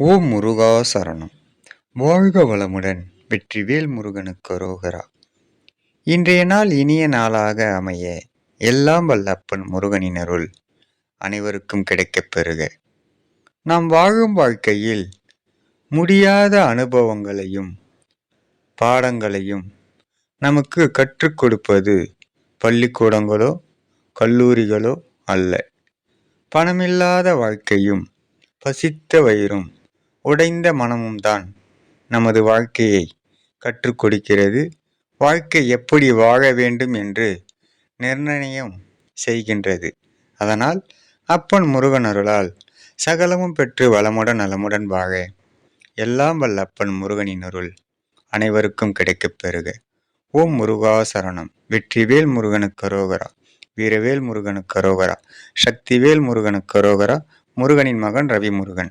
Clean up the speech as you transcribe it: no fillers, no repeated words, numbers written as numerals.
ஓம் முருகா சரணம். வாழ்க வளமுடன். வெற்றிவேல் முருகனுக்கு அரோகரா. இன்றைய நாள் இனிய நாளாக அமைய எல்லாம் வல்ல அப்பன் முருகனின் அருள் அனைவருக்கும் கிடைக்கப் பெறுக. நாம் வாழும் வாழ்க்கையில் முடியாத அனுபவங்களையும் பாடங்களையும் நமக்கு கற்றுக் கொடுப்பது பள்ளிக்கூடங்களோ கல்லூரிகளோ அல்ல. பணமில்லாத வாழ்க்கையும் பசித்த வயிறும் உடைந்த மனமும் தான் நமது வாழ்க்கையை கற்றுக் கொடுக்கிறது. வாழ்க்கை எப்படி வாழ வேண்டும் என்று நிர்ணயம் செய்கின்றது. அதனால் அப்பன் முருகன் அருளால் சகலமும் பெற்று வளமுடன் நலமுடன் வாழ எல்லாம் வல்ல அப்பன் முருகனின் அருள் அனைவருக்கும் கிடைக்கப் பெறுக. ஓம் முருகா சரணம். வெற்றிவேல் முருகனுக்கு அரோகரா. வீரவேல் முருகனுக்கு அரோகரா. சக்திவேல் முருகனுக்கு அரோகரா. முருகனின் மகன் ரவி முருகன்.